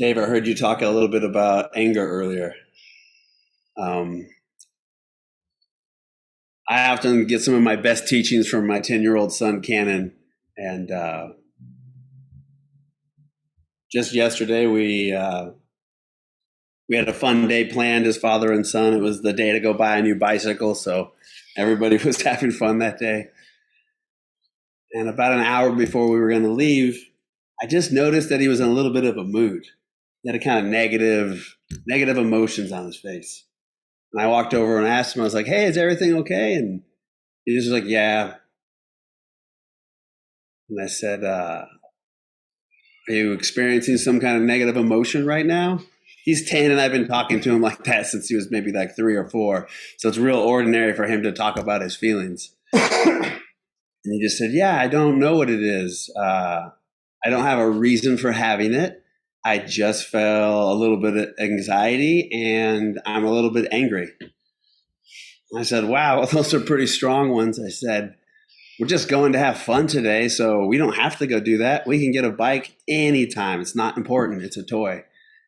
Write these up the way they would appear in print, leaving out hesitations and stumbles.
Dave, I heard you talk a little bit about anger earlier. I often get some of my best teachings from my 10-year-old son, Cannon. And just yesterday, we had a fun day planned as father and son. It was the day to go buy a new bicycle, so everybody was having fun that day. And about an hour before we were going to leave, I just noticed that he was in a little bit of a mood. He had a kind of negative emotions on his face. And I walked over and asked him, I was like, hey, is everything okay? And he was like, yeah. And I said, are you experiencing some kind of negative emotion right now? He's 10, and I've been talking to him like that since he was maybe like 3 or 4. So it's real ordinary for him to talk about his feelings. And he just said, yeah, I don't know what it is. I don't have a reason for having it. I just felt a little bit of anxiety, and I'm a little bit angry. I said, wow, well, those are pretty strong ones. I said, we're just going to have fun today, so we don't have to go do that. We can get a bike anytime. It's not important. It's a toy.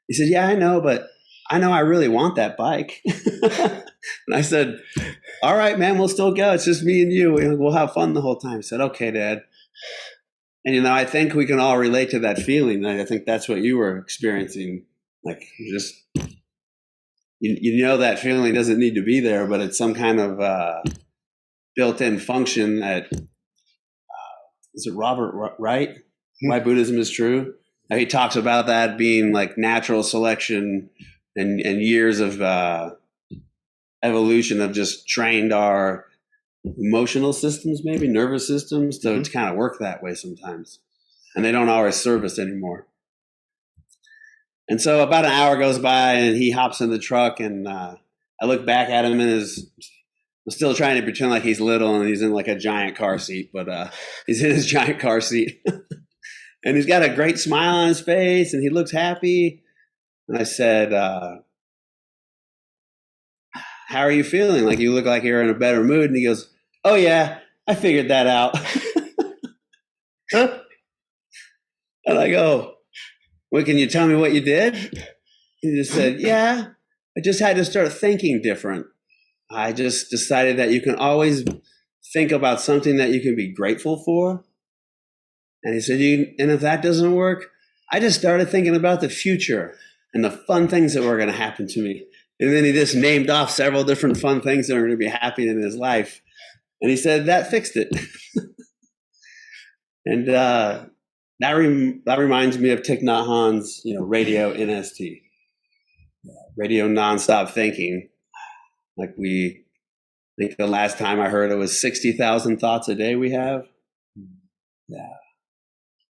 He said, yeah, I know, but I know I really want that bike. And I said, all right, man, we'll still go. It's just me and you. We'll have fun the whole time. He said, okay, Dad. And, I think we can all relate to that feeling. I think that's what you were experiencing. Like, just, that feeling doesn't need to be there, but it's some kind of built-in function that, is it Robert Wright? Why Buddhism is True? He talks about that being like natural selection and years of evolution have just trained our emotional systems, maybe nervous systems, to kind of work that way sometimes. And they don't always serve us anymore. And so about an hour goes by and he hops in the truck, and I look back at him and I'm still trying to pretend like he's little and he's in like a giant car seat, but he's in his giant car seat. And he's got a great smile on his face and he looks happy. And I said, how are you feeling? Like, you look like you're in a better mood. And he goes, oh yeah, I figured that out. And I go, well, can you tell me what you did? He just said, yeah, I just had to start thinking different. I just decided that you can always think about something that you can be grateful for. And he said, and if that doesn't work, I just started thinking about the future and the fun things that were going to happen to me. And then he just named off several different fun things that are going to be happening in his life. And he said, that fixed it. And that reminds me of Thich Nhat Hanh's, radio NST, radio nonstop thinking. Like, I think the last time I heard it was 60,000 thoughts a day we have. Yeah.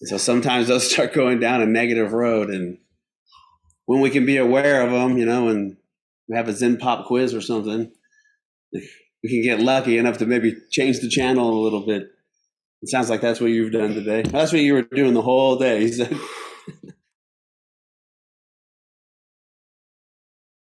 So sometimes those start going down a negative road, and when we can be aware of them, and we have a Zen Pop quiz or something, we can get lucky enough to maybe change the channel a little bit. It sounds like that's what you've done today. That's what you were doing the whole day. He said.